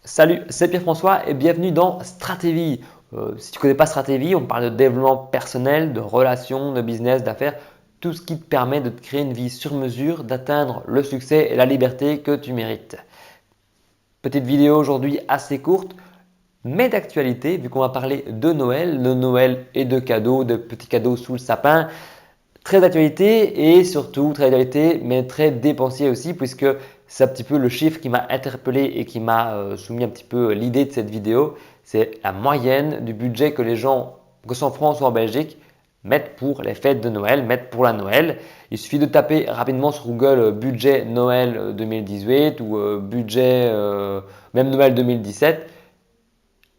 Salut, c'est Pierre-François et bienvenue dans Stratévie. Si tu ne connais pas Stratévie, on parle de développement personnel, de relations, de business, d'affaires, tout ce qui te permet de te créer une vie sur mesure, d'atteindre le succès et la liberté que tu mérites. Petite vidéo aujourd'hui assez courte, mais d'actualité, vu qu'on va parler de Noël et de cadeaux, de petits cadeaux sous le sapin. Très d'actualité et surtout très d'actualité, mais très dépensier aussi, puisque c'est un petit peu le chiffre qui m'a interpellé et qui m'a soumis un petit peu l'idée de cette vidéo. C'est la moyenne du budget que les gens, que ce soit en France ou en Belgique, mettent pour les fêtes de Noël, mettent pour la Noël. Il suffit de taper rapidement sur Google budget Noël 2018 ou budget même Noël 2017,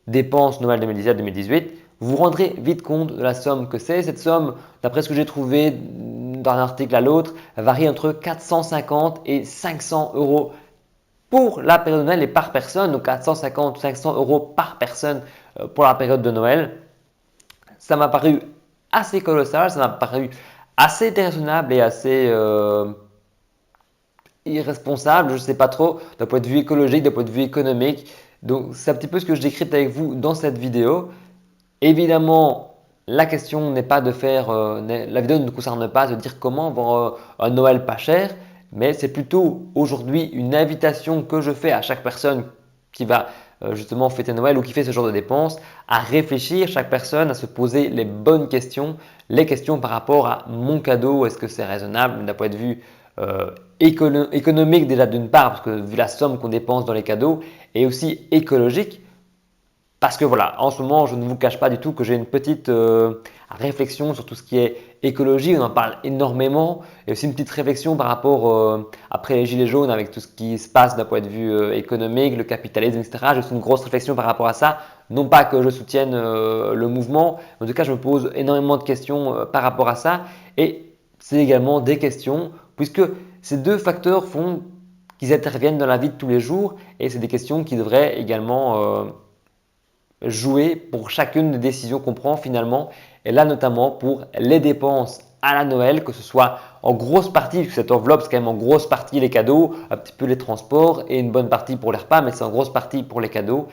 dépenses Noël 2017-2018, vous vous rendrez vite compte de la somme que c'est. Cette somme, d'après ce que j'ai trouvé d'un article à l'autre, varie entre 450 et 500 euros pour la période de Noël et par personne. Donc 450 ou 500 euros par personne pour la période de Noël. Ça m'a paru assez colossal, ça m'a paru assez déraisonnable et assez irresponsable, je ne sais pas trop, d'un point de vue écologique, d'un point de vue économique. Donc c'est un petit peu ce que je décrypte avec vous dans cette vidéo. Évidemment, la question n'est pas de faire, la vidéo ne nous concerne pas de dire comment avoir un Noël pas cher, mais c'est plutôt aujourd'hui une invitation que je fais à chaque personne qui va justement fêter Noël ou qui fait ce genre de dépenses, à réfléchir, chaque personne, à se poser les bonnes questions, les questions par rapport à mon cadeau, est-ce que c'est raisonnable d'un point de vue euh, économique déjà d'une part, parce que vu la somme qu'on dépense dans les cadeaux, et aussi écologique, parce que voilà, en ce moment, je ne vous cache pas du tout que j'ai une petite réflexion sur tout ce qui est écologie. On en parle énormément. Et aussi une petite réflexion par rapport, après les gilets jaunes, avec tout ce qui se passe d'un point de vue économique, le capitalisme, etc. J'ai aussi une grosse réflexion par rapport à ça. Non pas que je soutienne le mouvement, mais en tout cas, je me pose énormément de questions par rapport à ça. Et c'est également des questions, puisque ces deux facteurs font qu'ils interviennent dans la vie de tous les jours. Et c'est des questions qui devraient également jouer pour chacune des décisions qu'on prend finalement, et là notamment pour les dépenses à la Noël, que ce soit en grosse partie, puisque cette enveloppe c'est quand même en grosse partie les cadeaux, un petit peu les transports et une bonne partie pour les repas, mais c'est en grosse partie pour les cadeaux.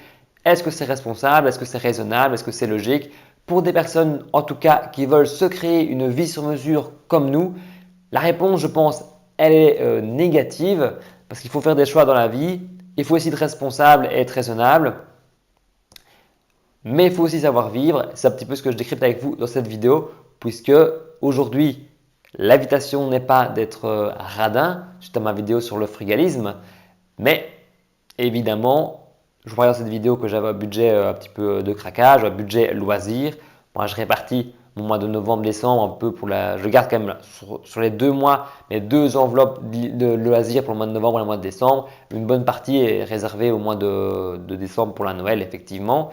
Est-ce que c'est responsable? Est-ce que c'est raisonnable? Est-ce que c'est logique? Pour des personnes en tout cas qui veulent se créer une vie sur mesure comme nous, la réponse je pense elle est négative, parce qu'il faut faire des choix dans la vie, il faut aussi être responsable et être raisonnable. Mais il faut aussi savoir vivre. C'est un petit peu ce que je décrypte avec vous dans cette vidéo, puisque aujourd'hui, l'invitation n'est pas d'être radin, suite à ma vidéo sur le frugalisme, mais évidemment, je voyais dans cette vidéo que j'avais un budget un petit peu de craquage, un budget loisir. Moi, je répartis mon mois de novembre-décembre un peu pour la. Je garde quand même sur les 2 mois mes 2 enveloppes de loisirs pour le mois de novembre et le mois de décembre. Une bonne partie est réservée au mois de décembre pour la Noël, effectivement.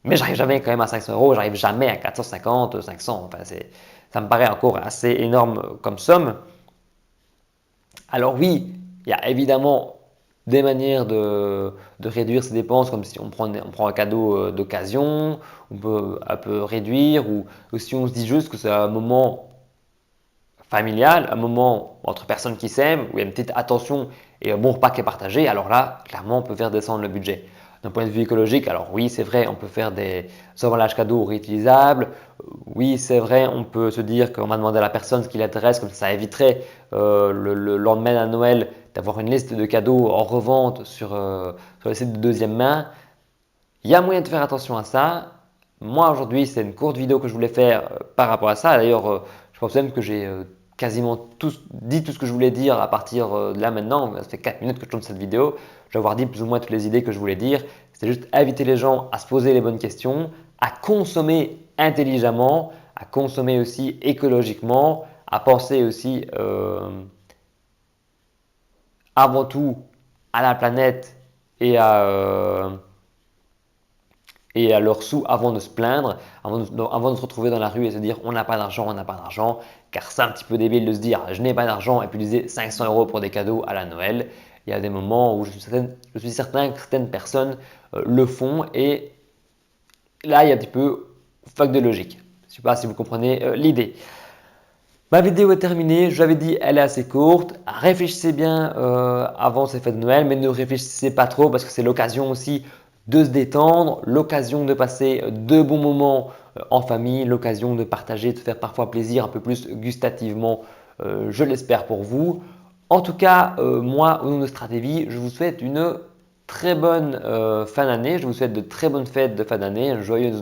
Mais j'arrive jamais quand même à 500 euros, j'arrive jamais à 450, 500. Enfin, ça me paraît encore assez énorme comme somme. Alors oui, il y a évidemment des manières de réduire ses dépenses, comme si on prend un cadeau d'occasion, on peut un peu réduire, ou si on se dit juste que c'est un moment familial, un moment entre personnes qui s'aiment, où il y a une petite attention et un bon repas qui est partagé, alors là, clairement, on peut faire descendre le budget. D'un point de vue écologique, alors oui, c'est vrai, on peut faire des emballages cadeaux réutilisables. Oui, c'est vrai, on peut se dire qu'on va demander à la personne ce qui l'intéresse, comme ça éviterait le lendemain à Noël d'avoir une liste de cadeaux en revente sur les sites de deuxième main. Il y a moyen de faire attention à ça. Moi aujourd'hui, c'est une courte vidéo que je voulais faire par rapport à ça. D'ailleurs, je pense même que j'ai quasiment dit tout ce que je voulais dire à partir de là maintenant. Ça fait 4 minutes que je tourne cette vidéo. Je vais avoir dit plus ou moins toutes les idées que je voulais dire. C'est juste inviter les gens à se poser les bonnes questions, à consommer intelligemment, à consommer aussi écologiquement, à penser aussi avant tout à la planète et à leurs sous avant de se plaindre, avant de se retrouver dans la rue et se dire on n'a pas d'argent, on n'a pas d'argent, car c'est un petit peu débile de se dire je n'ai pas d'argent et puis utiliser 500 euros pour des cadeaux à la Noël. Il y a des moments où je suis certain que certaines personnes le font, et là il y a un petit peu fac de logique. Je ne sais pas si vous comprenez l'idée. Ma vidéo est terminée, je l'avais dit, elle est assez courte. Réfléchissez bien avant ces fêtes de Noël, mais ne réfléchissez pas trop parce que c'est l'occasion aussi de se détendre, l'occasion de passer de bons moments en famille, l'occasion de partager, de faire parfois plaisir un peu plus gustativement, je l'espère pour vous. En tout cas, moi, au nom de Stratégie, je vous souhaite une très bonne fin d'année. Je vous souhaite de très bonnes fêtes de fin d'année, un joyeux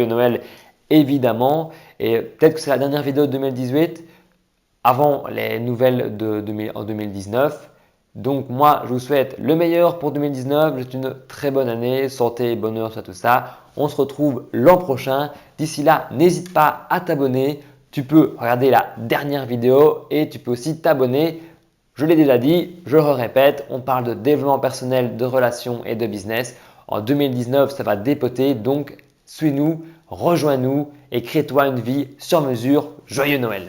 Noël évidemment. Et peut-être que c'est la dernière vidéo de 2018 avant les nouvelles en 2019. Donc moi, je vous souhaite le meilleur pour 2019. C'est une très bonne année. Santé, bonheur, tout ça. On se retrouve l'an prochain. D'ici là, n'hésite pas à t'abonner. Tu peux regarder la dernière vidéo et tu peux aussi t'abonner. Je l'ai déjà dit, je le répète, on parle de développement personnel, de relations et de business. En 2019, ça va dépoter, donc suis-nous, rejoins-nous et crée-toi une vie sur mesure. Joyeux Noël!